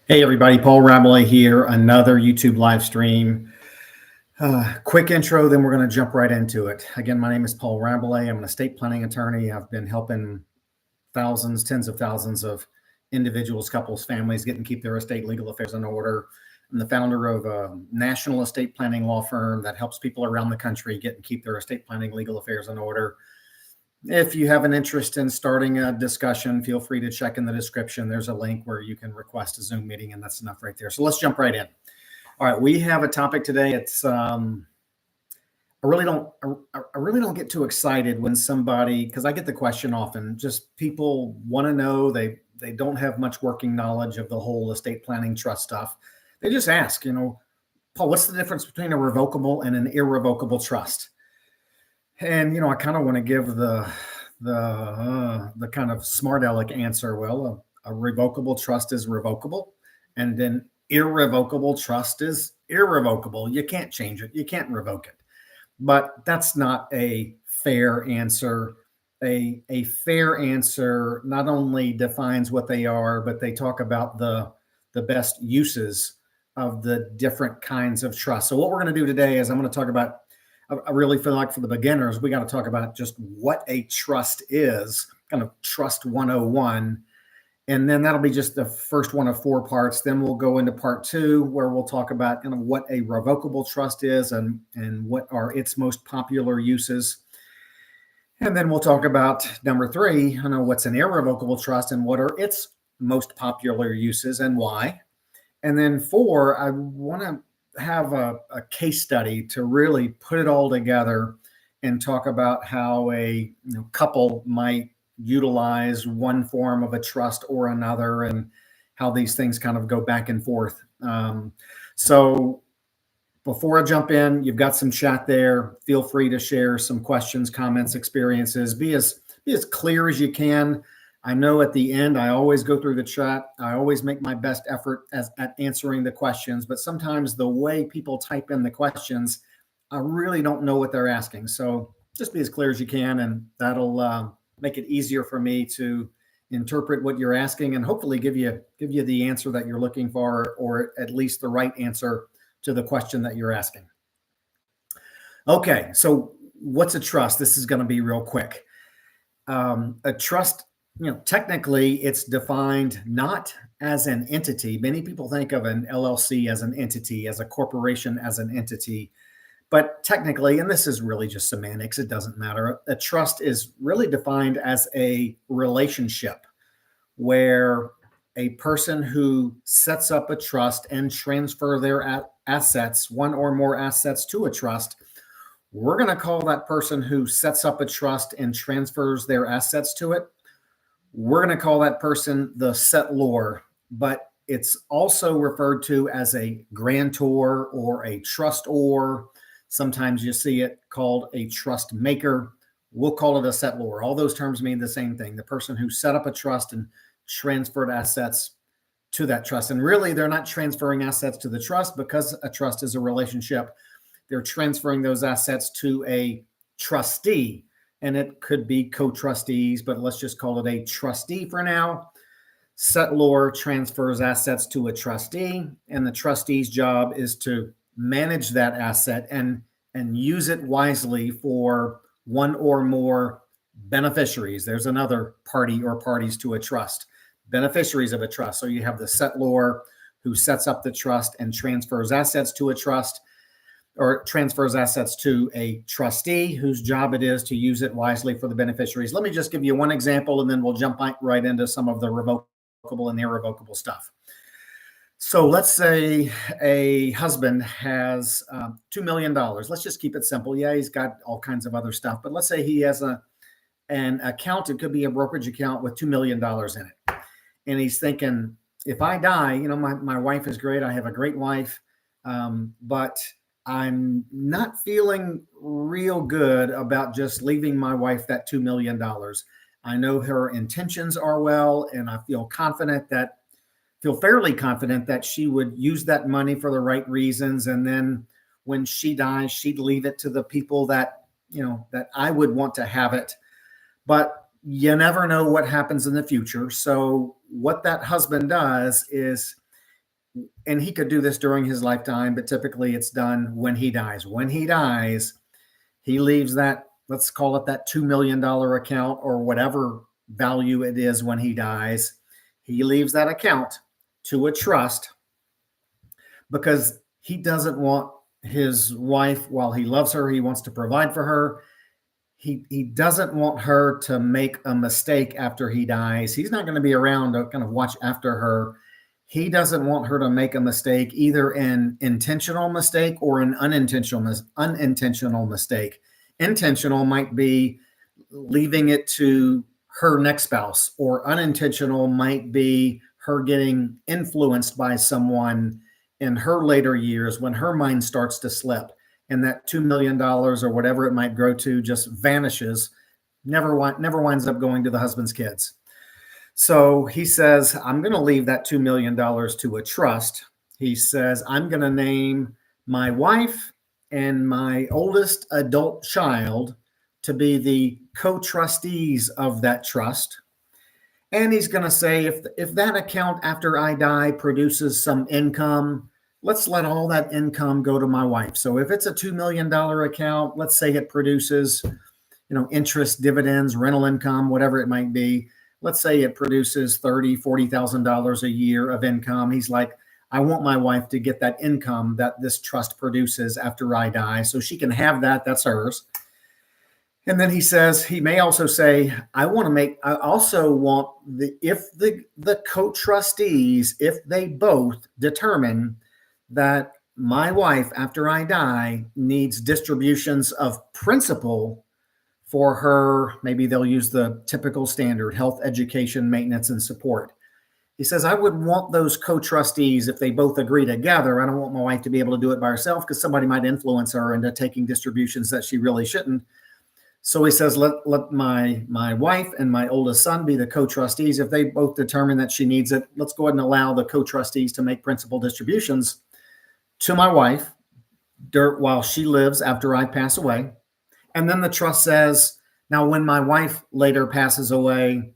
Hey everybody, Paul Rabelais here, another YouTube live stream. Quick intro, then we're going to jump right into it. Again, my name is Paul Rabelais. I'm an estate planning attorney. I've been helping thousands, tens of thousands of individuals, couples, families get and keep their estate legal affairs in order. I'm the founder of a national estate planning law firm that helps people around the country get and keep their estate planning legal affairs in order. If you have an interest in starting a discussion, feel free to check in the description. There's a link where you can request a Zoom meeting, and that's enough right there. So let's jump right in. All right, we have a topic today. It's I really don't get too excited when somebody, because I get the question often. Just people want to know, they don't have much working knowledge of the whole estate planning trust stuff. They just ask, Paul, what's the difference between a revocable and an irrevocable trust? And I kind of want to give the kind of smart aleck answer. Well, a revocable trust is revocable, and then irrevocable trust is irrevocable. You can't change it. You can't revoke it. But that's not a fair answer. A fair answer not only defines what they are, but they talk about the best uses of the different kinds of trust. So what we're going to do today is I'm going to talk about, I really feel like for the beginners, we got to talk about just what a trust is, kind of trust 101. And then that'll be just the first one of 4 parts. Then we'll go into part 2, where we'll talk about kind of what a revocable trust is and what are its most popular uses. And then we'll talk about number 3, what's an irrevocable trust and what are its most popular uses and why. And then 4, I want to have a case study to really put it all together and talk about how a couple might utilize one form of a trust or another and how these things kind of go back and forth. So before I jump in, you've got some chat there. Feel free to share some questions, comments, experiences. Be as clear as you can. I know at the end, I always go through the chat. I always make my best effort at answering the questions, but sometimes the way people type in the questions, I really don't know what they're asking. So just be as clear as you can, and that'll make it easier for me to interpret what you're asking and hopefully give you the answer that you're looking for, or at least the right answer to the question that you're asking. Okay, so what's a trust? This is going to be real quick. A trust, technically it's defined not as an entity. Many people think of an LLC as an entity, as a corporation as an entity, but technically, and this is really just semantics, it doesn't matter. A trust is really defined as a relationship where a person who sets up a trust and transfer their assets, one or more assets, to a trust, we're going to call that person who sets up a trust and transfers their assets to it, we're going to call that person the settlor, but it's also referred to as a grantor or a trustor. Sometimes you see it called a trust maker. We'll call it a settlor. All those terms mean the same thing, the person who set up a trust and transferred assets to that trust. And really, they're not transferring assets to the trust because a trust is a relationship. They're transferring those assets to a trustee, and it could be co-trustees, but let's just call it a trustee for now. Settlor transfers assets to a trustee, and the trustee's job is to manage that asset and use it wisely for one or more beneficiaries. There's another party or parties to a trust, beneficiaries of a trust. So you have the settlor who sets up the trust and transfers assets to a trust, or transfers assets to a trustee whose job it is to use it wisely for the beneficiaries. Let me just give you one example, and then we'll jump right into some of the revocable and irrevocable stuff. So let's say a husband has $2 million. Let's just keep it simple. Yeah, he's got all kinds of other stuff, but let's say he has an account. It could be a brokerage account with $2 million in it. And he's thinking, if I die, my wife is great. I have a great wife, but I'm not feeling real good about just leaving my wife that $2 million. I know her intentions are well, and I feel fairly confident that she would use that money for the right reasons. And then when she dies, she'd leave it to the people that I would want to have it. But you never know what happens in the future. So what that husband does is and he could do this during his lifetime, but typically it's done when he dies. When he dies, he leaves that, let's call it that $2 million account or whatever value it is when he dies. He leaves that account to a trust because he doesn't want his wife, while he loves her, he wants to provide for her. He doesn't want her to make a mistake after he dies. He's not going to be around to kind of watch after her. He doesn't want her to make a mistake, either an intentional mistake or an unintentional mistake. Intentional might be leaving it to her next spouse, or unintentional might be her getting influenced by someone in her later years when her mind starts to slip, and that $2 million or whatever it might grow to just vanishes, never winds up going to the husband's kids. So he says, I'm going to leave that $2 million to a trust. He says, I'm going to name my wife and my oldest adult child to be the co-trustees of that trust. And he's going to say, if that account after I die produces some income, let's let all that income go to my wife. So if it's a $2 million account, let's say it produces, interest, dividends, rental income, whatever it might be. Let's say it produces $30,000, $40,000 a year of income. He's like, I want my wife to get that income that this trust produces after I die, so she can have that. That's hers. And then he says, he may also say, I also want if the co-trustees, if they both determine that my wife after I die needs distributions of principal for her, maybe they'll use the typical standard: health, education, maintenance, and support. He says, I would want those co-trustees, if they both agree together. I don't want my wife to be able to do it by herself, because somebody might influence her into taking distributions that she really shouldn't. So he says, let my wife and my oldest son be the co-trustees. If they both determine that she needs it, let's go ahead and allow the co-trustees to make principal distributions to my wife while she lives after I pass away. And then the trust says, now when my wife later passes away,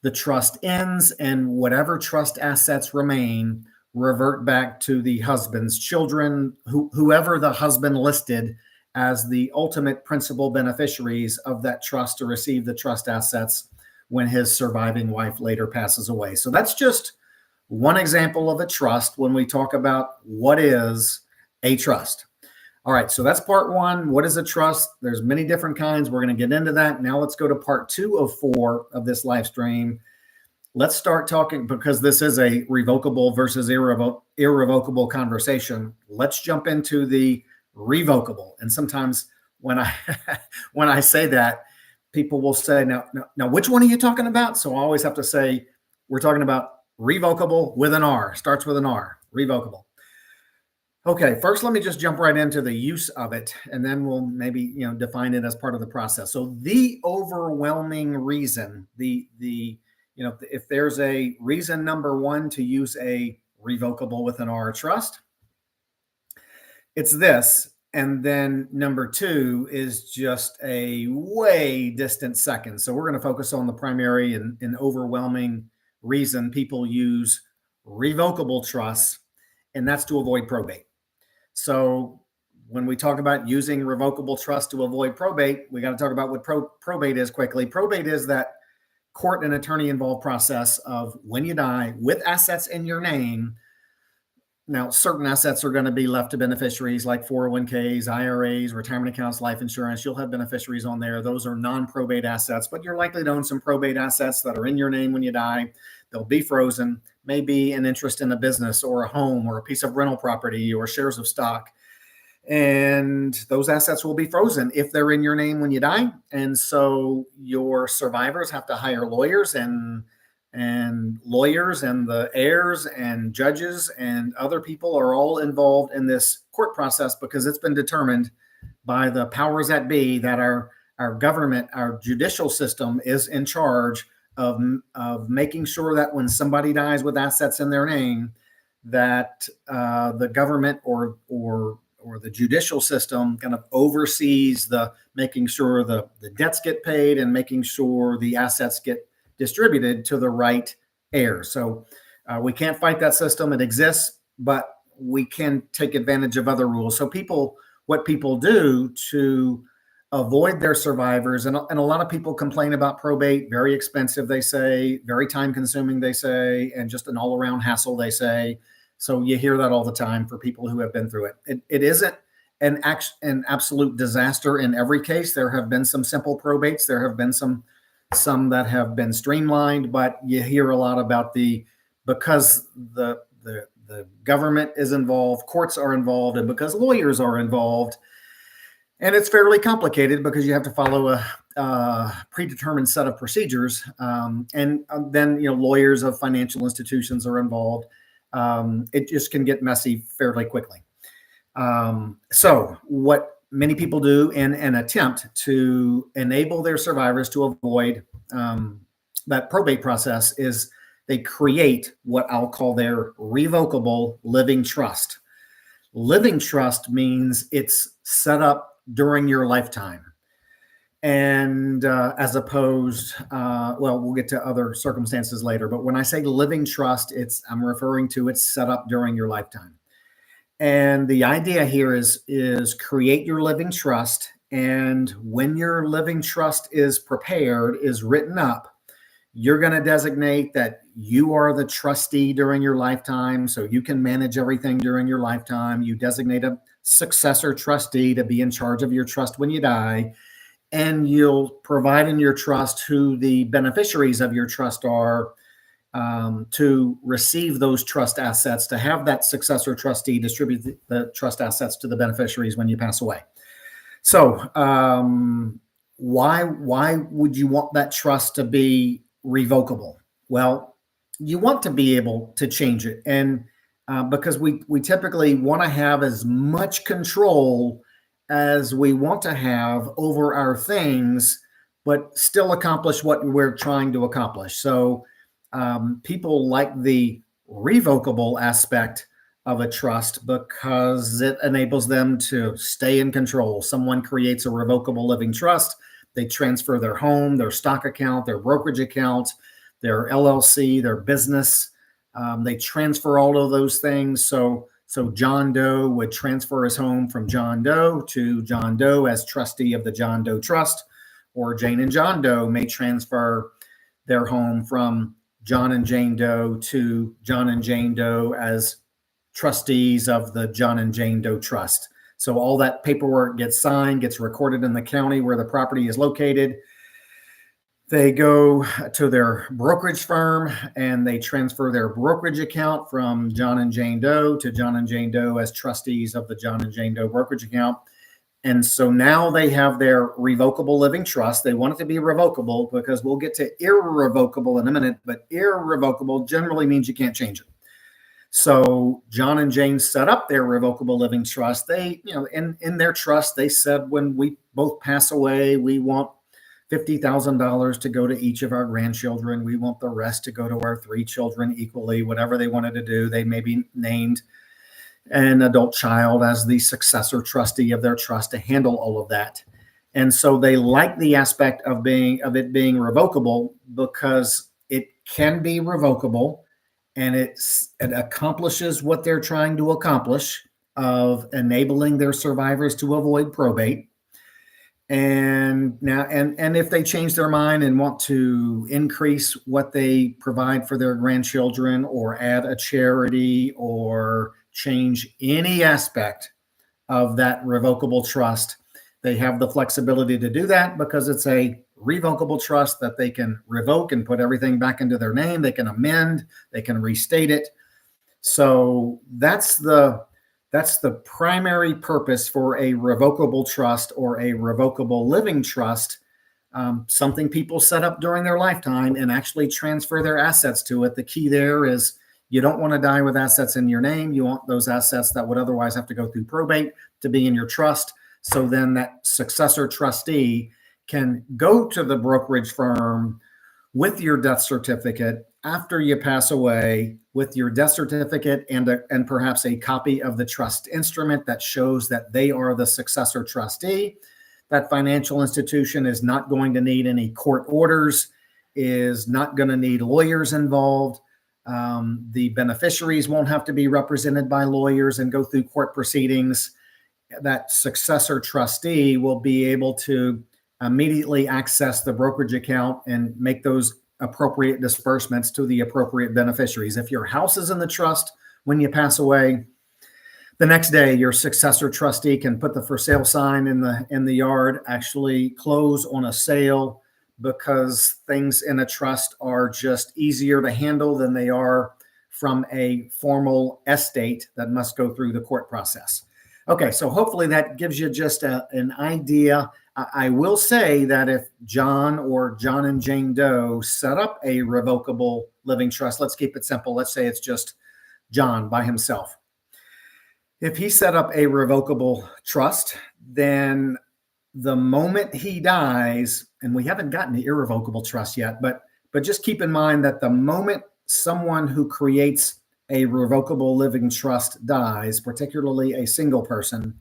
the trust ends, and whatever trust assets remain revert back to the husband's children, whoever the husband listed as the ultimate principal beneficiaries of that trust to receive the trust assets when his surviving wife later passes away. So that's just one example of a trust when we talk about what is a trust. All right, so that's part one. What is a trust? There's many different kinds. We're going to get into that. Now let's go to part 2 of 4 of this live stream. Let's start talking, because this is a revocable versus irrevocable conversation. Let's jump into the revocable. And sometimes when I say that, people will say, now, which one are you talking about? So I always have to say, we're talking about revocable with an R, starts with an R, revocable. Okay, first let me just jump right into the use of it, and then we'll maybe define it as part of the process. So the overwhelming reason, if there's a reason number one to use a revocable with an R trust, it's this. And then number 2 is just a way distant second. So we're going to focus on the primary and overwhelming reason people use revocable trusts, and that's to avoid probate. So when we talk about using revocable trust to avoid probate, we got to talk about what probate is quickly. Probate is that court and attorney involved process of when you die with assets in your name. Now, certain assets are going to be left to beneficiaries like 401ks, IRAs, retirement accounts, life insurance. You'll have beneficiaries on there. Those are non-probate assets, but you're likely to own some probate assets that are in your name when you die. They'll be frozen, maybe an interest in a business or a home or a piece of rental property or shares of stock. And those assets will be frozen if they're in your name when you die. And so your survivors have to hire lawyers and the heirs and judges and other people are all involved in this court process, because it's been determined by the powers that be that our government, our judicial system, is in charge of making sure that when somebody dies with assets in their name, that the government or the judicial system kind of oversees making sure the debts get paid and making sure the assets get distributed to the right heirs. So we can't fight that system. It exists. but we can take advantage of other rules. So what people do to avoid their survivors, and a lot of people complain about probate, very expensive, they say, very time consuming, they say, and just an all around hassle, they say. So you hear that all the time for people who have been through it. It isn't an absolute disaster in every case. There have been some simple probates. There have been some that have been streamlined, but you hear a lot about because the government is involved, courts are involved, and because lawyers are involved. And it's fairly complicated because you have to follow a predetermined set of procedures. And then, lawyers of financial institutions are involved. It just can get messy fairly quickly. So what many people do in an attempt to enable their survivors to avoid that probate process is they create what I'll call their revocable living trust. Living trust means it's set up during your lifetime. And as opposed, we'll get to other circumstances later, but when I say living trust, I'm referring to it's set up during your lifetime. And the idea here is create your living trust. And when your living trust is prepared, is written up, you're going to designate that you are the trustee during your lifetime, so you can manage everything during your lifetime. You designate a successor trustee to be in charge of your trust when you die, and you'll provide in your trust who the beneficiaries of your trust are to receive those trust assets, to have that successor trustee distribute the trust assets to the beneficiaries when you pass away. So why would you want that trust to be revocable? Well, you want to be able to change it, and because we typically want to have as much control as we want to have over our things, but still accomplish what we're trying to accomplish. So people like the revocable aspect of a trust because it enables them to stay in control. Someone creates a revocable living trust. They transfer their home, their stock account, their brokerage account, their LLC, their business. They transfer all of those things. So John Doe would transfer his home from John Doe to John Doe as trustee of the John Doe Trust, or Jane and John Doe may transfer their home from John and Jane Doe to John and Jane Doe as trustees of the John and Jane Doe Trust. So all that paperwork gets signed, gets recorded in the county where the property is located. They go to their brokerage firm and they transfer their brokerage account from John and Jane Doe to John and Jane Doe as trustees of the John and Jane Doe brokerage account. And so now they have their revocable living trust. They want it to be revocable because we'll get to irrevocable in a minute, but irrevocable generally means you can't change it. So John and Jane set up their revocable living trust. They, in their trust, they said, when we both pass away, we want $50,000 to go to each of our grandchildren. We want the rest to go to our 3 children equally, whatever they wanted to do. They maybe named an adult child as the successor trustee of their trust to handle all of that. And so they like the aspect of it being revocable because it can be revocable. And it accomplishes what they're trying to accomplish of enabling their survivors to avoid probate. And now, and if they change their mind and want to increase what they provide for their grandchildren, or add a charity, or change any aspect of that revocable trust, they have the flexibility to do that because it's a revocable trust that they can revoke and put everything back into their name. They can amend, they can restate it. So that's the primary purpose for a revocable trust or a revocable living trust, something people set up during their lifetime and actually transfer their assets to it. The key there is you don't want to die with assets in your name. You want those assets that would otherwise have to go through probate to be in your trust. So then that successor trustee can go to the brokerage firm with your death certificate after you pass away, with your death certificate and perhaps a copy of the trust instrument that shows that they are the successor trustee. That financial institution is not going to need any court orders, is not going to need lawyers involved. The beneficiaries won't have to be represented by lawyers and go through court proceedings. That successor trustee will be able to immediately access the brokerage account and make those appropriate disbursements to the appropriate beneficiaries. If your house is in the trust when you pass away, the next day your successor trustee can put the for sale sign in the yard, actually close on a sale, because things in a trust are just easier to handle than they are from a formal estate that must go through the court process. Okay, so hopefully that gives you just an idea. I will say that if John or John and Jane Doe set up a revocable living trust, let's keep it simple. Let's say it's just John by himself. If he set up a revocable trust, then the moment he dies, and we haven't gotten the irrevocable trust yet, but just keep in mind that the moment someone who creates a revocable living trust dies, particularly a single person,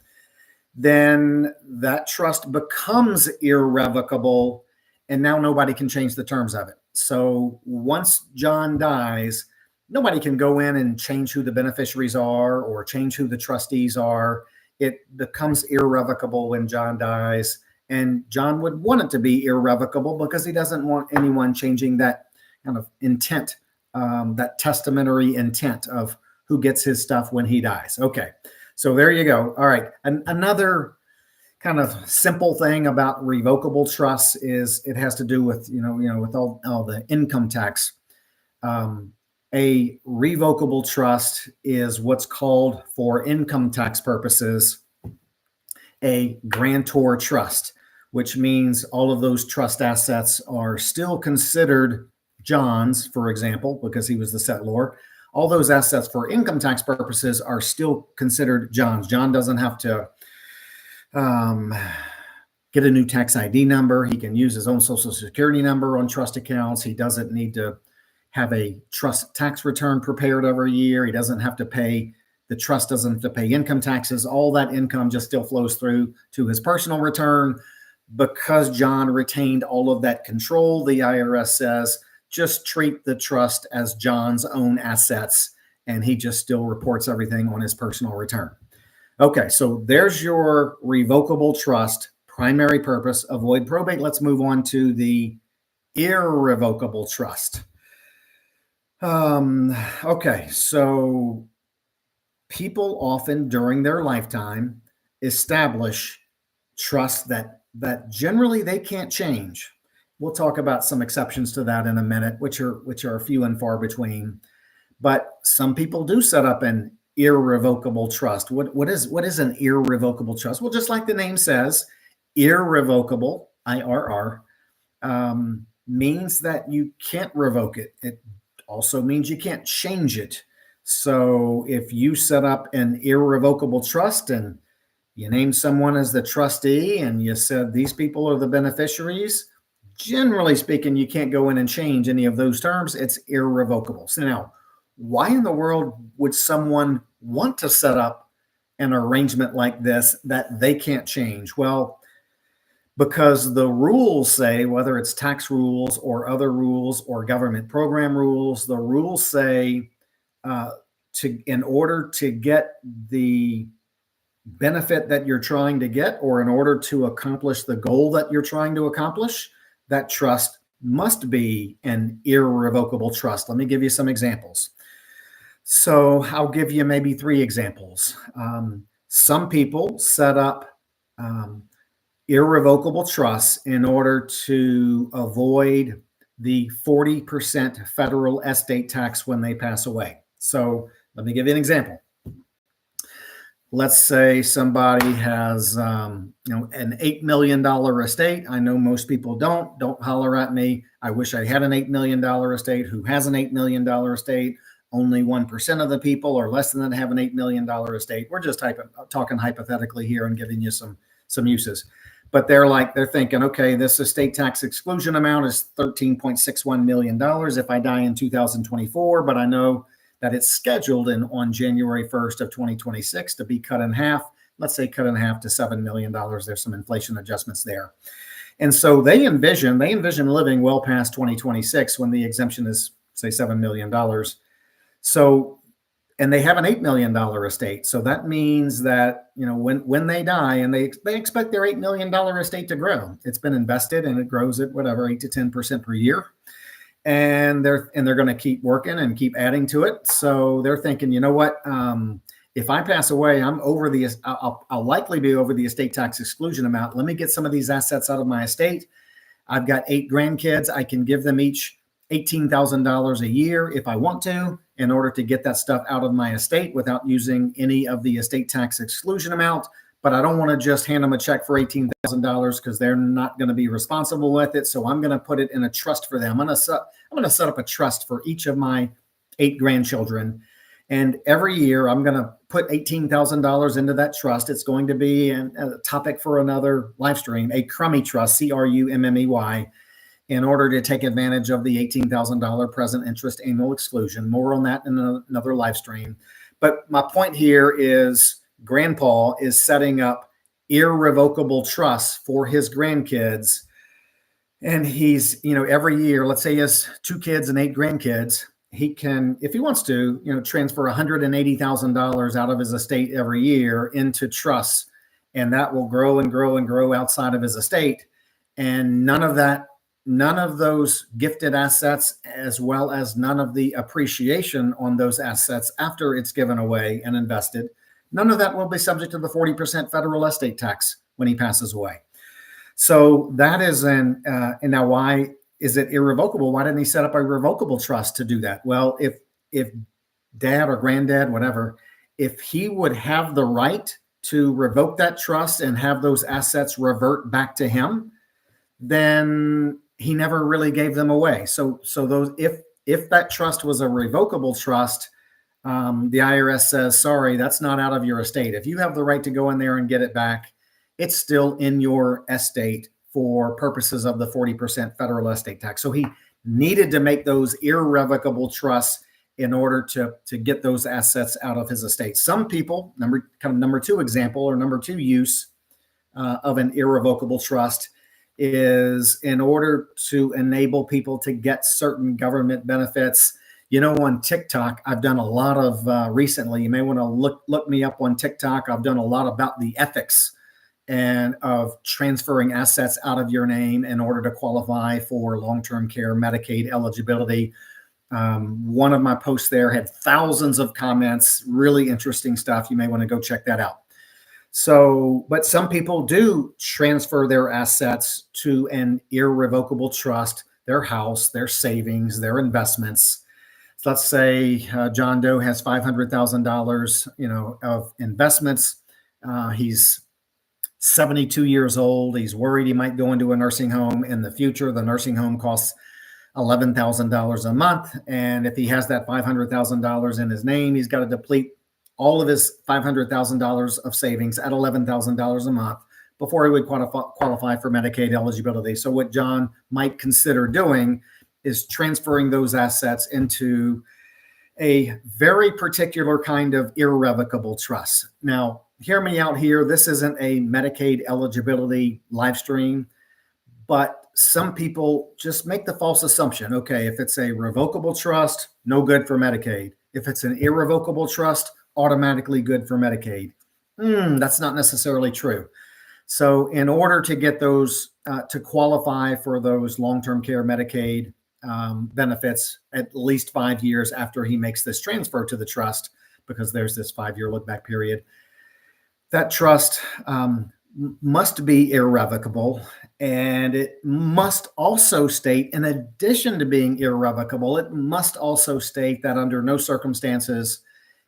then that trust becomes irrevocable, and now nobody can change the terms of it. So once John dies, nobody can go in and change who the beneficiaries are or change who the trustees are. It becomes irrevocable when John dies, and John would want it to be irrevocable because he doesn't want anyone changing that kind of intent, that testamentary intent of who gets his stuff when he dies. Okay, so there you go. All right, another kind of simple thing about revocable trusts is it has to do with with all the income tax. A revocable trust is what's called, for income tax purposes, a grantor trust, which means all of those trust assets are still considered John's, for example, because he was the settlor. All those assets for income tax purposes are still considered John's. John doesn't have to get a new tax ID number. He can use his own Social Security number on trust accounts. He doesn't need to have a trust tax return prepared every year. He doesn't have to pay, the trust doesn't have to pay income taxes. All that income just still flows through to his personal return. Because John retained all of that control, the IRS says, just treat the trust as John's own assets, and he just still reports everything on his personal return. Okay, so there's your revocable trust, primary purpose, avoid probate. Let's move on to the irrevocable trust. Okay, so people often during their lifetime establish trusts that generally they can't change. We'll talk about some exceptions to that in a minute, which are few and far between. But some people do set up an irrevocable trust. What is an irrevocable trust? Well, just like the name says, irrevocable, IRR, means that you can't revoke it. It also means you can't change it. So if you set up an irrevocable trust and you named someone as the trustee and you said these people are the beneficiaries, generally speaking, you can't go in and change any of those terms. It's irrevocable. So now, why in the world would someone want to set up an arrangement like this that they can't change? Well, because the rules say, whether it's tax rules or other rules or government program rules, the rules say in order to get the benefit that you're trying to get, or in order to accomplish the goal that you're trying to accomplish, that trust must be an irrevocable trust. Let me give you some examples. So I'll give you maybe 3 examples. Some people set up irrevocable trusts in order to avoid the 40% federal estate tax when they pass away. So let me give you an example. Let's say somebody has an $8 million estate. I know most people don't holler at me. I wish I had an $8 million estate. Who has an $8 million estate? Only 1% of the people or less than that have an $8 million estate. We're just talking hypothetically here and giving you some uses. But they're thinking, okay, this estate tax exclusion amount is $13.61 million if I die in 2024, but I know that it's scheduled on January 1st of 2026 to be cut in half. Let's say cut in half to $7 million. There's some inflation adjustments there. And so they envision living well past 2026 when the exemption is, say, $7 million. So, and they have an $8 million estate. So that means that, when they die, and they expect their $8 million estate to grow, it's been invested and it grows at whatever, 8 to 10% per year. And they're going to keep working and keep adding to it. So they're thinking, you know what? If I pass away, I'll likely be over the estate tax exclusion amount. Let me get some of these assets out of my estate. I've got 8 grandkids. I can give them each $18,000 a year if I want to, in order to get that stuff out of my estate without using any of the estate tax exclusion amount. But I don't want to just hand them a check for $18,000 because they're not going to be responsible with it. So I'm going to put it in a trust for them. I'm going to set up a trust for each of my 8 grandchildren. And every year I'm going to put $18,000 into that trust. It's going to be a topic for another live stream, a crummy trust, CRUMMEY, in order to take advantage of the $18,000 present interest annual exclusion. More on that in another live stream. But my point here is Grandpa is setting up irrevocable trusts for his grandkids. And he's, every year, let's say he has 2 kids and 8 grandkids, he can, if he wants to, transfer $180,000 out of his estate every year into trusts, and that will grow and grow and grow outside of his estate. And none of those gifted assets, as well as none of the appreciation on those assets after it's given away and invested, none of that will be subject to the 40% federal estate tax when he passes away. So that is and now why is it irrevocable? Why didn't he set up a revocable trust to do that? Well, if dad or granddad, whatever, if he would have the right to revoke that trust and have those assets revert back to him, then he never really gave them away. So those, if that trust was a revocable trust, the IRS says, sorry, that's not out of your estate. If you have the right to go in there and get it back, it's still in your estate for purposes of the 40% federal estate tax. So he needed to make those irrevocable trusts in order to get those assets out of his estate. Some people, number 2 example, or number 2 use of an irrevocable trust is in order to enable people to get certain government benefits. On TikTok, I've done a lot of recently. You may want to look me up on TikTok. I've done a lot about the ethics and of transferring assets out of your name in order to qualify for long-term care Medicaid eligibility. One of my posts there had thousands of comments, really interesting stuff. You may want to go check that out. So, but some people do transfer their assets to an irrevocable trust, their house, their savings, their investments. So let's say John Doe has $500,000, of investments. He's 72 years old. He's worried he might go into a nursing home in the future. The nursing home costs $11,000 a month. And if he has that $500,000 in his name, he's got to deplete all of his $500,000 of savings at $11,000 a month before he would qualify for Medicaid eligibility. So what John might consider doing is transferring those assets into a very particular kind of irrevocable trust. Now, hear me out here. This isn't a Medicaid eligibility live stream, but some people just make the false assumption. Okay, if it's a revocable trust, no good for Medicaid. If it's an irrevocable trust, automatically good for Medicaid. That's not necessarily true. So in order to get those, to qualify for those long-term care Medicaid benefits at least 5 years after he makes this transfer to the trust, because there's this 5-year look-back period, that trust must be irrevocable. And it must also state, in addition to being irrevocable, it must also state that under no circumstances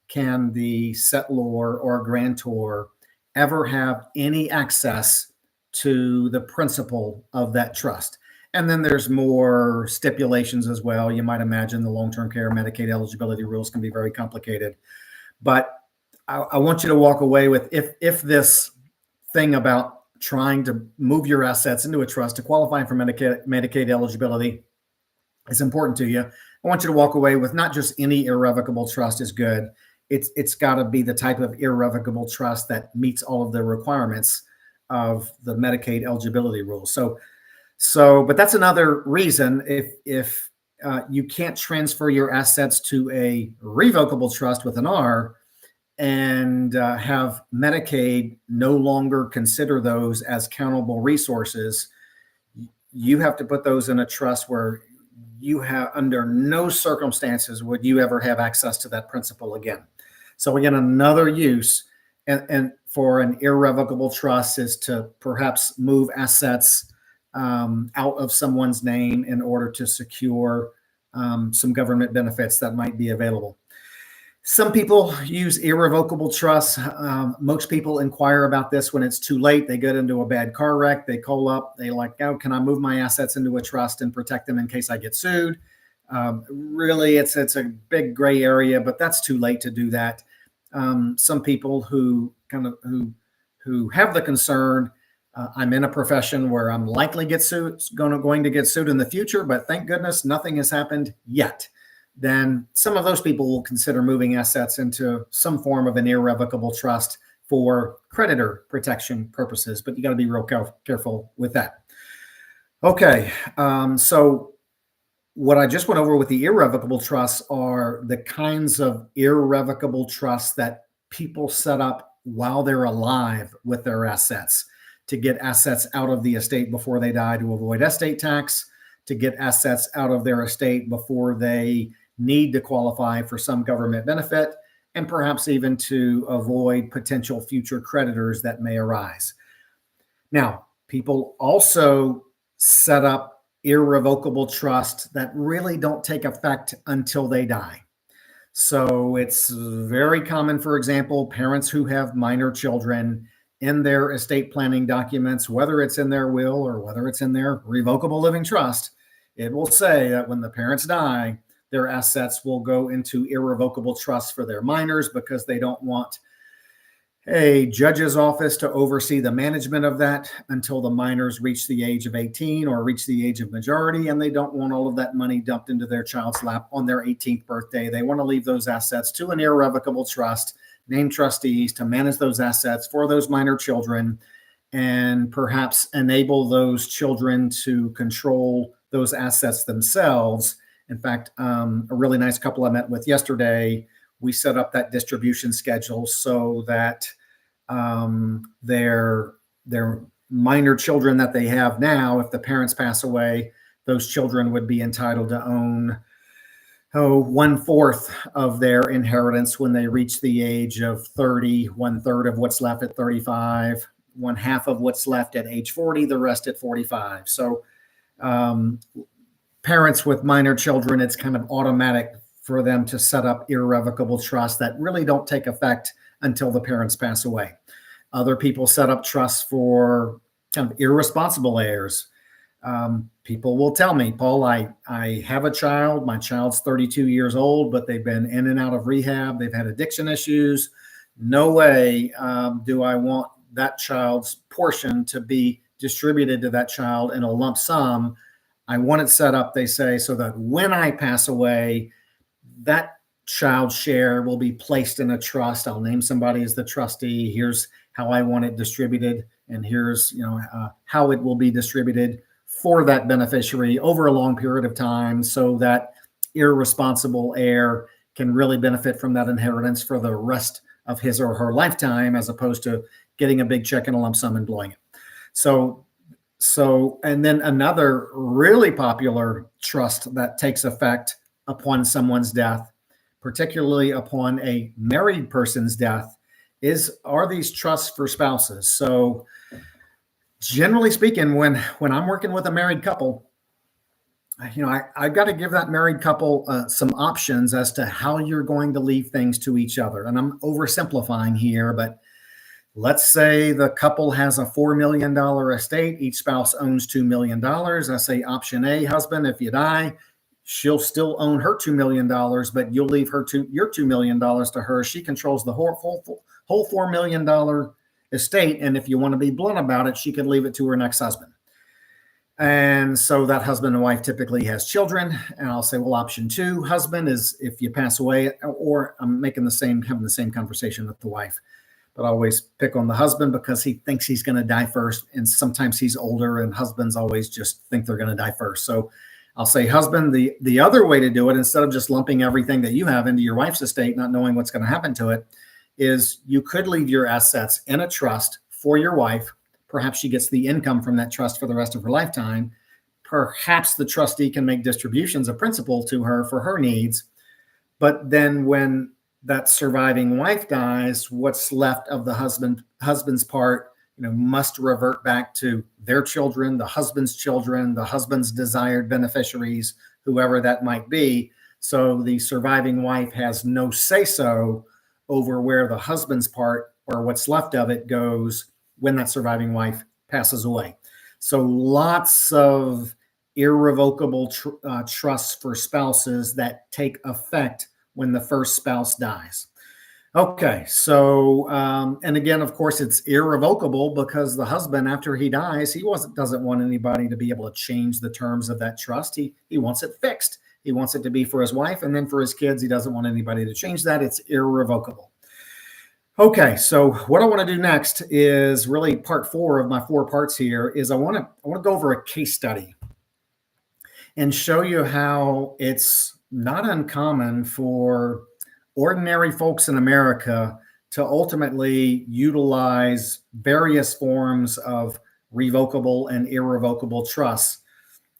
can the settlor or grantor ever have any access to the principal of that trust. And then there's more stipulations as well. You might imagine the long-term care Medicaid eligibility rules can be very complicated. But I want you to walk away with, if this thing about trying to move your assets into a trust to qualify for Medicaid eligibility is important to you, I want you to walk away with not just any irrevocable trust is good. It's got to be the type of irrevocable trust that meets all of the requirements of the Medicaid eligibility rules. So, but that's another reason, if you can't transfer your assets to a revocable trust with an R and have Medicaid no longer consider those as countable resources. You have to put those in a trust where you have, under no circumstances would you ever have access to that principal again. So again, another use and for an irrevocable trust is to perhaps move assets out of someone's name in order to secure some government benefits that might be available. Some people use irrevocable trust. Most people inquire about this when it's too late. They get into a bad car wreck. They call up. They like, oh, can I move my assets into a trust and protect them in case I get sued? Really, it's a big gray area, but that's too late to do that. Some people who have the concern, I'm in a profession where I'm likely going to get sued in the future, but thank goodness nothing has happened yet. Then some of those people will consider moving assets into some form of an irrevocable trust for creditor protection purposes, but you got to be real careful with that. Okay, so what I just went over with the irrevocable trusts are the kinds of irrevocable trusts that people set up while they're alive with their assets, to get assets out of the estate before they die to avoid estate tax, to get assets out of their estate before they need to qualify for some government benefit, and perhaps even to avoid potential future creditors that may arise. Now, people also set up irrevocable trusts that really don't take effect until they die. So it's very common, for example, parents who have minor children in their estate planning documents, whether it's in their will or whether it's in their revocable living trust, it will say that when the parents die, their assets will go into irrevocable trusts for their minors, because they don't want a judge's office to oversee the management of that until the minors reach the age of 18 or reach the age of majority. And they don't want all of that money dumped into their child's lap on their 18th birthday. They want to leave those assets to an irrevocable trust, named trustees to manage those assets for those minor children, and perhaps enable those children to control those assets themselves. In fact, a really nice couple I met with yesterday, we set up that distribution schedule so that their minor children that they have now, if the parents pass away, those children would be entitled to own 1/4 of their inheritance when they reach the age of 30, 1/3 of what's left at 35, 1/2 of what's left at age 40, the rest at 45. So parents with minor children, it's kind of automatic for them to set up irrevocable trusts that really don't take effect until the parents pass away. Other people set up trusts for kind of irresponsible heirs. People will tell me, Paul, I have a child. My child's 32 years old, but they've been in and out of rehab. They've had addiction issues. No way do I want that child's portion to be distributed to that child in a lump sum. I want it set up, they say, so that when I pass away, that child's share will be placed in a trust. I'll name somebody as the trustee. Here's how I want it distributed, and here's how it will be distributed for that beneficiary over a long period of time, so that irresponsible heir can really benefit from that inheritance for the rest of his or her lifetime, as opposed to getting a big check in a lump sum and blowing it. So, and then another really popular trust that takes effect upon someone's death, particularly upon a married person's death, are these trusts for spouses. So generally speaking, when I'm working with a married couple, I've got to give that married couple some options as to how you're going to leave things to each other. And I'm oversimplifying here, but let's say the couple has a $4 million estate. Each spouse owns $2 million. I say option A, husband, if you die, she'll still own her $2 million, but you'll leave your $2 million to her. She controls the whole $4 million estate. And if you want to be blunt about it, she could leave it to her next husband. And so that husband and wife typically has children. And I'll say, well, option 2, husband, is if you pass away, or I'm having the same conversation with the wife. But I always pick on the husband because he thinks he's going to die first. And sometimes he's older, and husbands always just think they're going to die first. So I'll say, husband, the other way to do it, instead of just lumping everything that you have into your wife's estate, not knowing what's going to happen to it, is you could leave your assets in a trust for your wife. Perhaps she gets the income from that trust for the rest of her lifetime. Perhaps the trustee can make distributions of principal to her for her needs. But then when that surviving wife dies, what's left of the husband's part, must revert back to their children, the husband's desired beneficiaries, whoever that might be. So the surviving wife has no say-so over where the husband's part or what's left of it goes when that surviving wife passes away. So lots of irrevocable trusts for spouses that take effect when the first spouse dies. Okay, so and again, of course, it's irrevocable because the husband, after he dies, he doesn't want anybody to be able to change the terms of that trust. He wants it fixed. He wants it to be for his wife, and then for his kids, he doesn't want anybody to change that. It's irrevocable. Okay, so what I want to do next is really part 4 of my 4 parts here. Is I want to go over a case study and show you how it's not uncommon for ordinary folks in America to ultimately utilize various forms of revocable and irrevocable trusts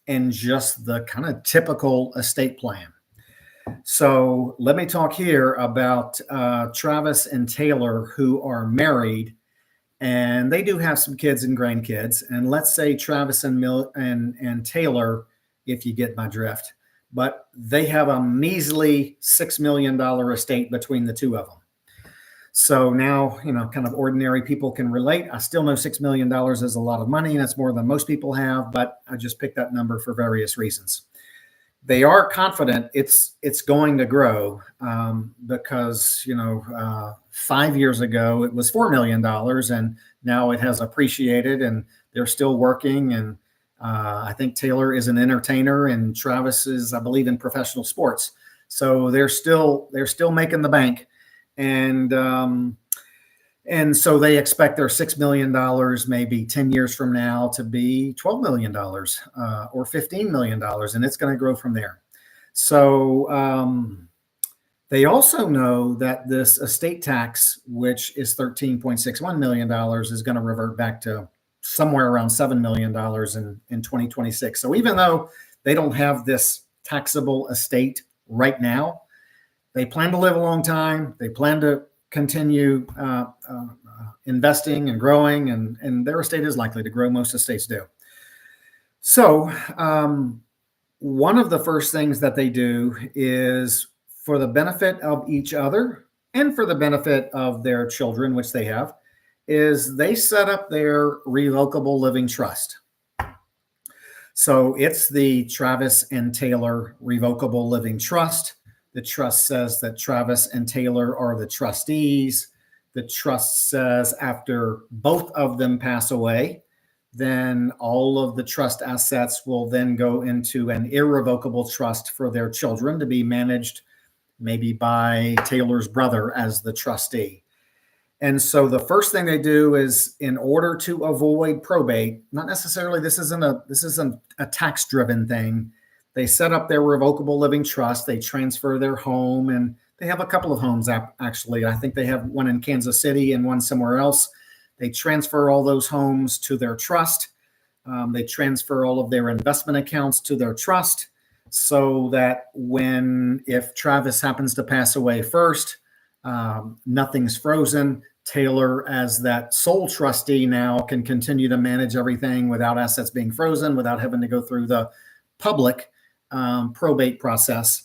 in just the kind of typical estate plan. So let me talk here about Travis and Taylor, who are married, and they do have some kids and grandkids. And let's say Travis and Taylor, if you get my drift, but they have a measly $6 million estate between the two of them. So now, kind of ordinary people can relate. I still know $6 million is a lot of money, and that's more than most people have, but I just picked that number for various reasons. They are confident it's going to grow because 5 years ago it was $4 million, and now it has appreciated, and they're still working. And I think Taylor is an entertainer, and Travis is, I believe, in professional sports. So they're still making the bank, and so they expect their $6 million maybe 10 years from now to be $12 million or $15 million, and it's going to grow from there. So they also know that this estate tax, which is $13.61 million, is going to revert back to somewhere around $7 million in 2026. So even though they don't have this taxable estate right now, they plan to live a long time. They plan to continue investing and growing, and their estate is likely to grow. Most estates do. So one of the first things that they do is, for the benefit of each other and for the benefit of their children, which they have, is they set up their revocable living trust. So it's the Travis and Taylor Revocable Living Trust. The trust says that Travis and Taylor are the trustees. The trust says after both of them pass away, then all of the trust assets will then go into an irrevocable trust for their children to be managed maybe by Taylor's brother as the trustee. And so the first thing they do is, in order to avoid probate, not necessarily, this isn't a tax-driven thing. They set up their revocable living trust. They transfer their home, and they have a couple of homes, actually. I think they have one in Kansas City and one somewhere else. They transfer all those homes to their trust. They transfer all of their investment accounts to their trust, so that if Travis happens to pass away first, nothing's frozen. Taylor, as that sole trustee, now can continue to manage everything without assets being frozen, without having to go through the public probate process.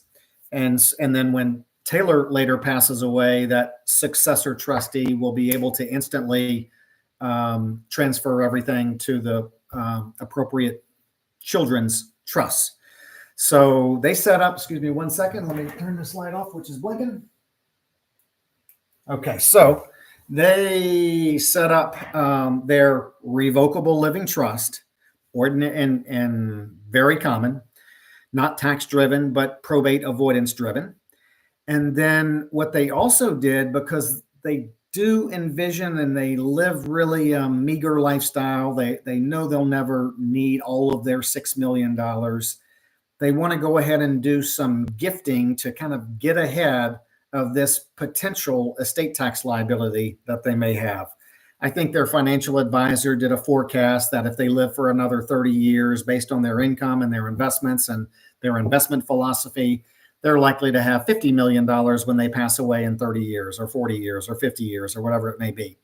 And then when Taylor later passes away, that successor trustee will be able to instantly transfer everything to the appropriate children's trusts. So they set up, excuse me one second, let me turn this light off, which is blinking. Okay, so they set up their revocable living trust, ordinary and very common, not tax-driven, but probate avoidance-driven. And then what they also did, because they do envision and they live really a meager lifestyle, they know they'll never need all of their $6 million. they want to go ahead and do some gifting to kind of get ahead of this potential estate tax liability that they may have. I think their financial advisor did a forecast that if they live for another 30 years, based on their income and their investments and their investment philosophy, they're likely to have $50 million when they pass away in 30 years or 40 years or 50 years or whatever it may be.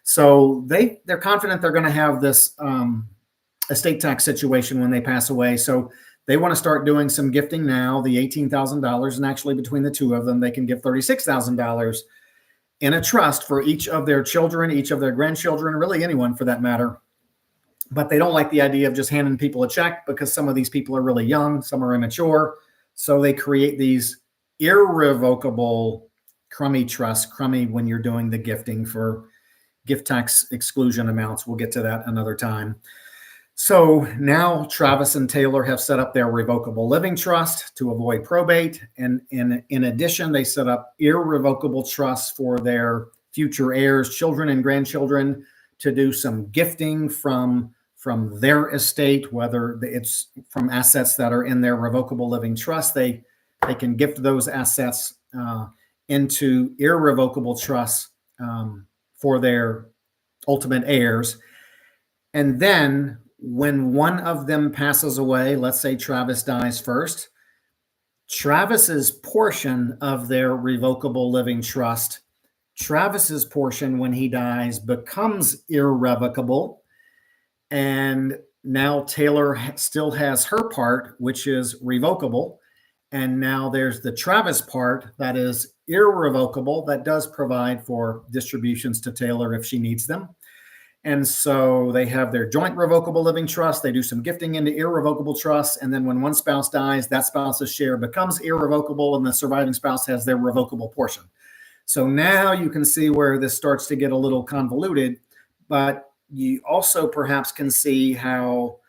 So they're confident they're going to have this estate tax situation when they pass away. So they want to start doing some gifting now, the $18,000, and actually between the two of them, they can give $36,000 in a trust for each of their children, each of their grandchildren, really anyone for that matter. But they don't like the idea of just handing people a check because some of these people are really young, some are immature. So they create these irrevocable crummy trusts, crummy when you're doing the gifting for gift tax exclusion amounts. We'll get to that another time. So now Travis and Taylor have set up their revocable living trust to avoid probate. And in addition, they set up irrevocable trusts for their future heirs, children and grandchildren, to do some gifting from their estate, whether it's from assets that are in their revocable living trust. They can gift those assets into irrevocable trusts for their ultimate heirs. And then when one of them passes away, let's say Travis dies first, Travis's portion of their revocable living trust, Travis's portion when he dies becomes irrevocable. And now Taylor still has her part, which is revocable. And now there's the Travis part that is irrevocable, that does provide for distributions to Taylor if she needs them. And so they have their joint revocable living trust. They do some gifting into irrevocable trusts. And then when one spouse dies, that spouse's share becomes irrevocable and the surviving spouse has their revocable portion. So now you can see where this starts to get a little convoluted, but you also perhaps can see how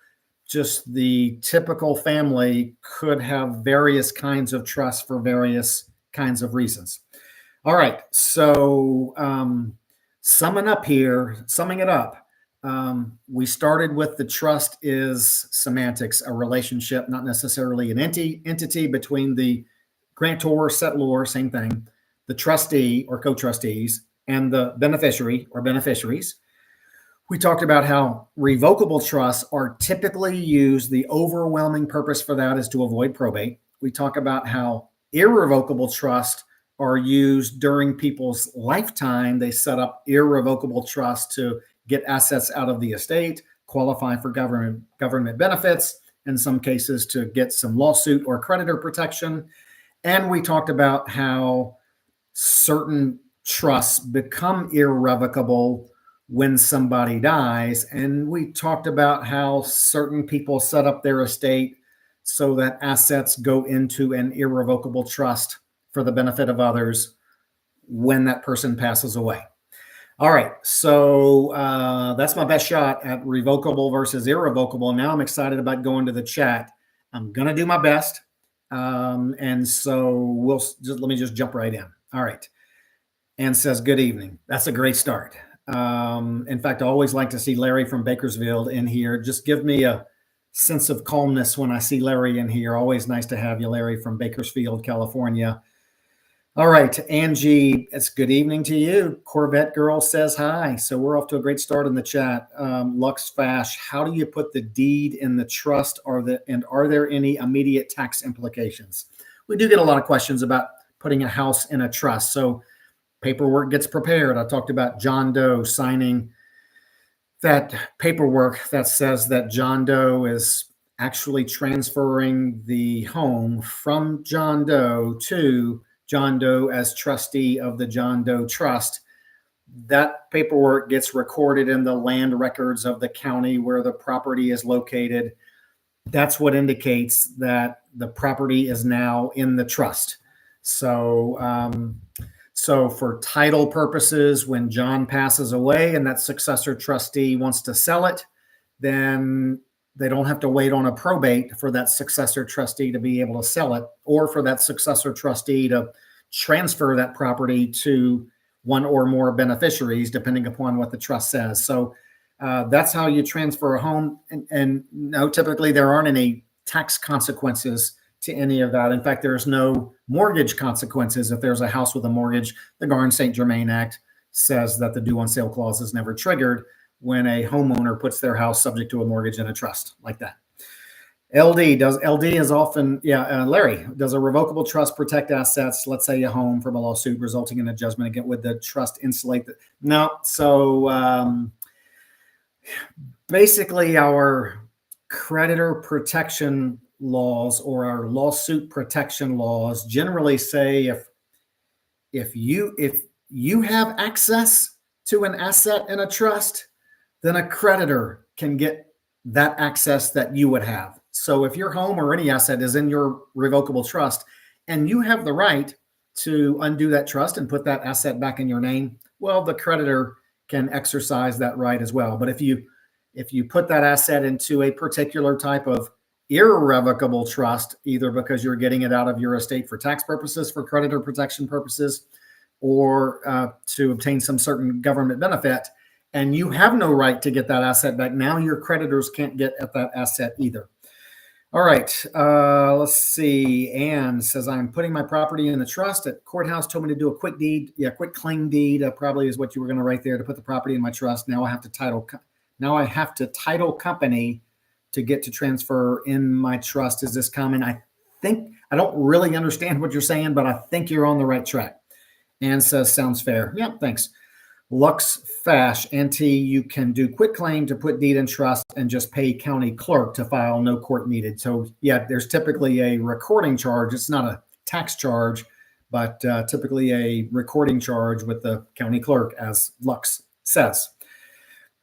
just the typical family could have various kinds of trusts for various kinds of reasons. All right. So, summing it up, we started with the trust is semantics, a relationship, not necessarily an entity between the grantor, settlor, same thing, the trustee or co-trustees, and the beneficiary or beneficiaries. We talked about how revocable trusts are typically used. The overwhelming purpose for that is to avoid probate. We talk about how irrevocable trusts are used during people's lifetime. They set up irrevocable trusts to get assets out of the estate, qualify for government benefits, in some cases to get some lawsuit or creditor protection. And we talked about how certain trusts become irrevocable when somebody dies. And we talked about how certain people set up their estate so that assets go into an irrevocable trust for the benefit of others when that person passes away. All right, so that's my best shot at revocable versus irrevocable. Now I'm excited about going to the chat. I'm gonna do my best, and so let me just jump right in. All right, Ann says good evening. That's a great start. In fact, I always like to see Larry from Bakersfield in here. Just give me a sense of calmness when I see Larry in here. Always nice to have you, Larry from Bakersfield, California. All right, Angie, it's good evening to you. Corvette Girl says hi. So we're off to a great start in the chat. Lux Fash, how do you put the deed in the trust? Are there any immediate tax implications? We do get a lot of questions about putting a house in a trust. So paperwork gets prepared. I talked about John Doe signing that paperwork that says that John Doe is actually transferring the home from John Doe to John Doe as trustee of the John Doe Trust. That paperwork gets recorded in the land records of the county where the property is located. That's what indicates that the property is now in the trust. So, so for title purposes, when John passes away and that successor trustee wants to sell it, then they don't have to wait on a probate for that successor trustee to be able to sell it, or for that successor trustee to transfer that property to one or more beneficiaries, depending upon what the trust says. So that's how you transfer a home. And no, typically there aren't any tax consequences to any of that. In fact, there's no mortgage consequences if there's a house with a mortgage. The Garn-St. Germain Act says that the due on sale clause is never triggered when a homeowner puts their house subject to a mortgage in a trust like that. LD is often, Larry, does a revocable trust protect assets, let's say a home, from a lawsuit resulting in a judgment again? Would the trust insulate the? No. So basically our creditor protection laws or our lawsuit protection laws generally say if you have access to an asset in a trust, then a creditor can get that access that you would have. So if your home or any asset is in your revocable trust and you have the right to undo that trust and put that asset back in your name, well, the creditor can exercise that right as well. But if you put that asset into a particular type of irrevocable trust, either because you're getting it out of your estate for tax purposes, for creditor protection purposes, or to obtain some certain government benefit, and you have no right to get that asset back, now your creditors can't get at that asset either. All right, let's see. Anne says, I'm putting my property in the trust. At courthouse told me to do a quick deed. Yeah, quick claim deed probably is what you were going to write there, to put the property in my trust. Now I have to title company to get to transfer in my trust. Is this common? I don't really understand what you're saying, but I think you're on the right track. Anne says, sounds fair. Yep, thanks. Lux Fash, NT, you can do quick claim to put deed in trust and just pay county clerk to file, no court needed. So yeah, there's typically a recording charge. It's not a tax charge, but typically a recording charge with the county clerk, as Lux says.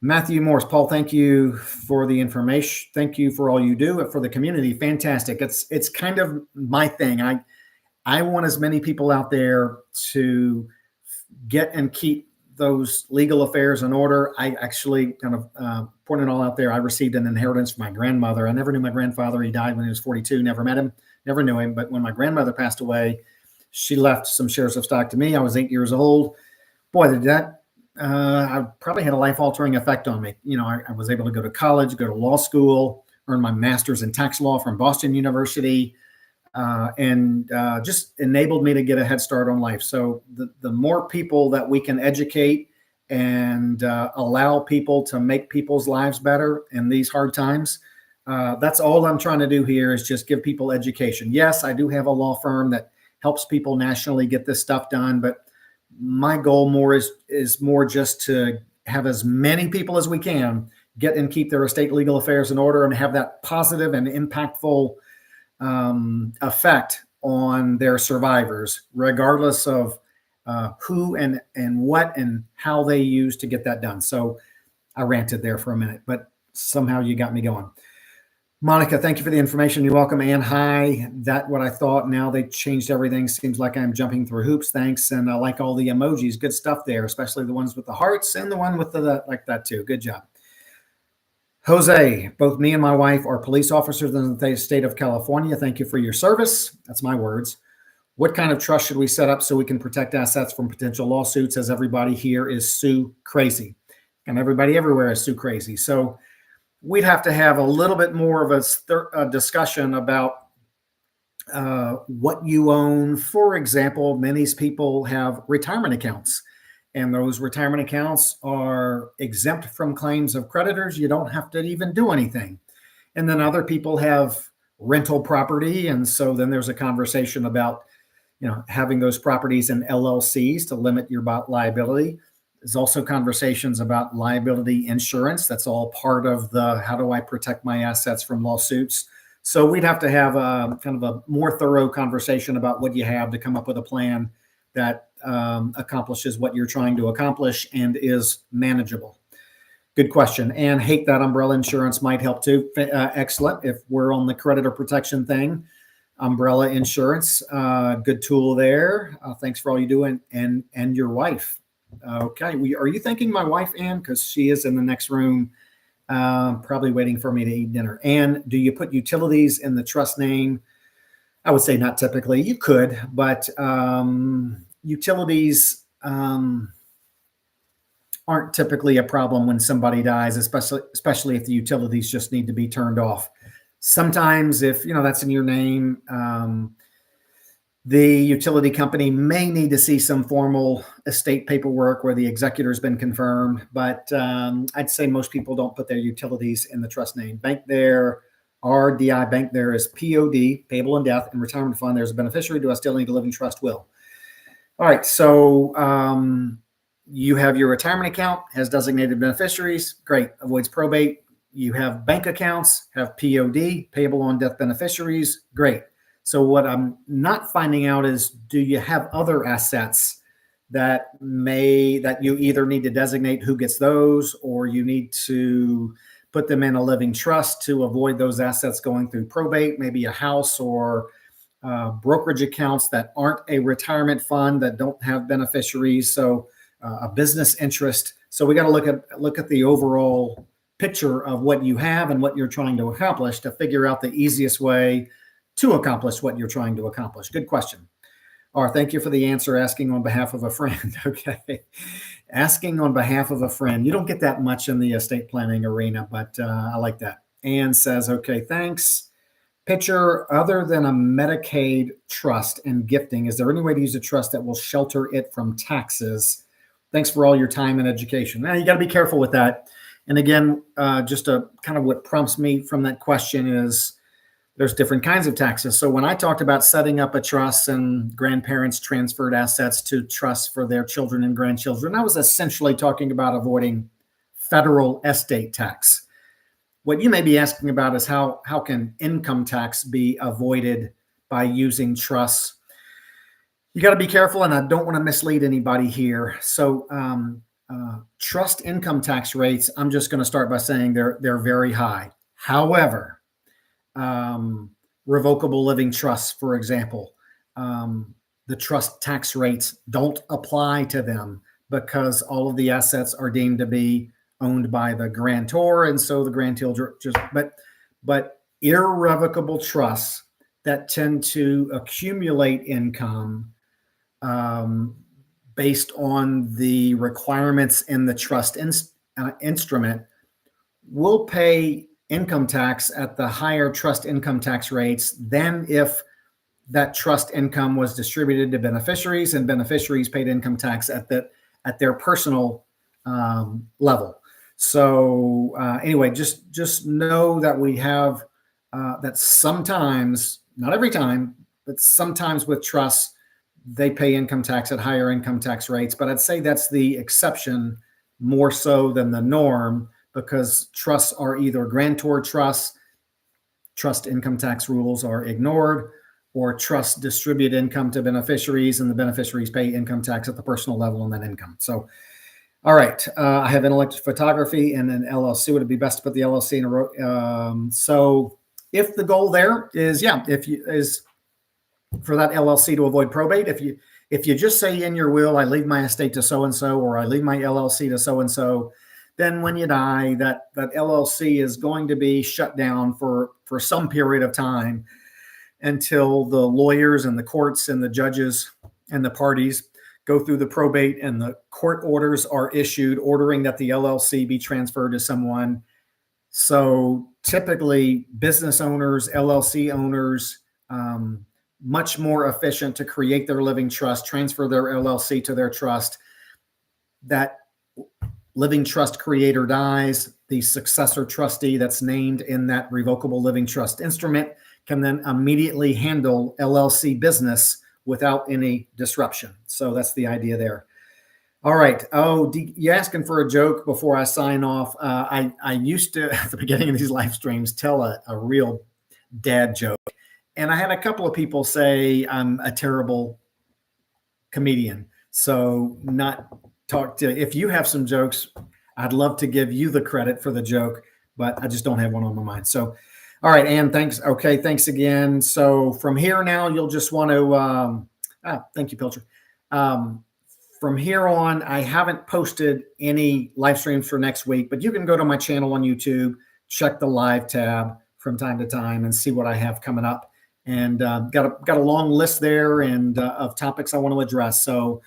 Matthew Morse, Paul, thank you for the information. Thank you for all you do for the community. Fantastic. It's kind of my thing. I want as many people out there to get and keep those legal affairs in order. I actually kind of pointed it all out there. I received an inheritance from my grandmother. I never knew my grandfather. He died when he was 42. Never met him, never knew him. But when my grandmother passed away, she left some shares of stock to me. I was 8 years old. Boy, did that, I probably had a life-altering effect on me. You know, I was able to go to college, go to law school, earn my master's in tax law from Boston University, and just enabled me to get a head start on life. So the more people that we can educate and allow people to make people's lives better in these hard times, that's all I'm trying to do here, is just give people education. Yes, I do have a law firm that helps people nationally get this stuff done, but my goal is more just to have as many people as we can get and keep their estate legal affairs in order and have that positive and impactful effect on their survivors, regardless of who and what and how they use to get that done. So I ranted there for a minute, but somehow you got me going. Monica, thank you for the information. You're welcome. Ann, hi. That what I thought. Now they changed everything. Seems like I'm jumping through hoops. Thanks. And I like all the emojis. Good stuff there, especially the ones with the hearts and the one with the like that too. Good job. Jose, both me and my wife are police officers in the state of California. Thank you for your service. That's my words. What kind of trust should we set up so we can protect assets from potential lawsuits, as everybody here is sue crazy? And everybody everywhere is sue crazy. So we'd have to have a little bit more of a discussion about what you own. For example, many people have retirement accounts, and those retirement accounts are exempt from claims of creditors. You don't have to even do anything. And then other people have rental property. And so then there's a conversation about, having those properties in LLCs to limit your liability. There's also conversations about liability insurance. That's all part of the, how do I protect my assets from lawsuits? So we'd have to have a kind of a more thorough conversation about what you have to come up with a plan that accomplishes what you're trying to accomplish and is manageable. Good question. And hate that umbrella insurance might help too. Excellent. If we're on the creditor protection thing, umbrella insurance, good tool there. Thanks for all you do, and your wife. Okay. Are you thanking my wife, Ann? Because she is in the next room, probably waiting for me to eat dinner. Ann, do you put utilities in the trust name? I would say not typically. You could, but utilities aren't typically a problem when somebody dies, especially if the utilities just need to be turned off. Sometimes if, that's in your name, the utility company may need to see some formal estate paperwork where the executor has been confirmed, but I'd say most people don't put their utilities in the trust name. Bank there, RDI bank there is POD, payable in death, and retirement fund. There's a beneficiary. Do I still need a living trust will? All right, so you have your retirement account, has designated beneficiaries. Great, avoids probate. You have bank accounts, have POD, payable on death beneficiaries. Great. So what I'm not finding out is, do you have other assets that you either need to designate who gets those, or you need to put them in a living trust to avoid those assets going through probate, maybe a house or brokerage accounts that aren't a retirement fund that don't have beneficiaries. So a business interest. So we got to look at the overall picture of what you have and what you're trying to accomplish to figure out the easiest way to accomplish what you're trying to accomplish. Good question. Or thank you for the answer. Asking on behalf of a friend. Okay. Asking on behalf of a friend. You don't get that much in the estate planning arena, but I like that. Anne says, okay, thanks. Picture, other than a Medicaid trust and gifting, is there any way to use a trust that will shelter it from taxes? Thanks for all your time and education. Now, you got to be careful with that. And again, just a kind of what prompts me from that question is, there's different kinds of taxes. So when I talked about setting up a trust and grandparents transferred assets to trusts for their children and grandchildren, I was essentially talking about avoiding federal estate tax. What you may be asking about is how can income tax be avoided by using trusts? You got to be careful, and I don't want to mislead anybody here. So trust income tax rates, I'm just going to start by saying they're very high. However, revocable living trusts, for example, the trust tax rates don't apply to them because all of the assets are deemed to be owned by the grantor, and so the grandchildren but irrevocable trusts that tend to accumulate income based on the requirements in the trust instrument will pay income tax at the higher trust income tax rates than if that trust income was distributed to beneficiaries and beneficiaries paid income tax at their personal level. So anyway, just know that we have that sometimes, not every time, but sometimes with trusts, they pay income tax at higher income tax rates. But I'd say that's the exception more so than the norm, because trusts are either grantor trusts, trust income tax rules are ignored, or trusts distribute income to beneficiaries and the beneficiaries pay income tax at the personal level on that income. So, all right, I have intellectual photography and an LLC. Would it be best to put the LLC in a row? So if the goal there is, is for that LLC to avoid probate, if you just say in your will, I leave my estate to so-and-so, or I leave my LLC to so-and-so, then when you die, that LLC is going to be shut down for some period of time until the lawyers and the courts and the judges and the parties go through the probate and the court orders are issued ordering that the LLC be transferred to someone. So typically business owners, LLC owners, much more efficient to create their living trust, transfer their LLC to their trust. That living trust creator dies, the successor trustee that's named in that revocable living trust instrument can then immediately handle LLC business without any disruption. So that's the idea there. All right. Oh, you asking for a joke before I sign off? I used to, at the beginning of these live streams, tell a real dad joke. And I had a couple of people say I'm a terrible comedian. So if you have some jokes, I'd love to give you the credit for the joke, but I just don't have one on my mind. So, all right, Ann, thanks. Okay, thanks again. So from here now, you'll just want to, thank you, Pilcher. From here on, I haven't posted any live streams for next week, but you can go to my channel on YouTube, check the live tab from time to time and see what I have coming up. And got a long list there and of topics I want to address. So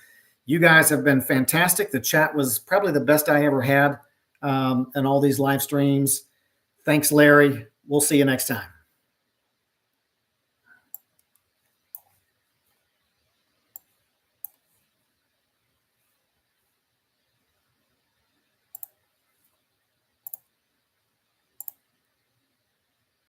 you guys have been fantastic. The chat was probably the best I ever had in all these live streams. Thanks, Larry. We'll see you next time.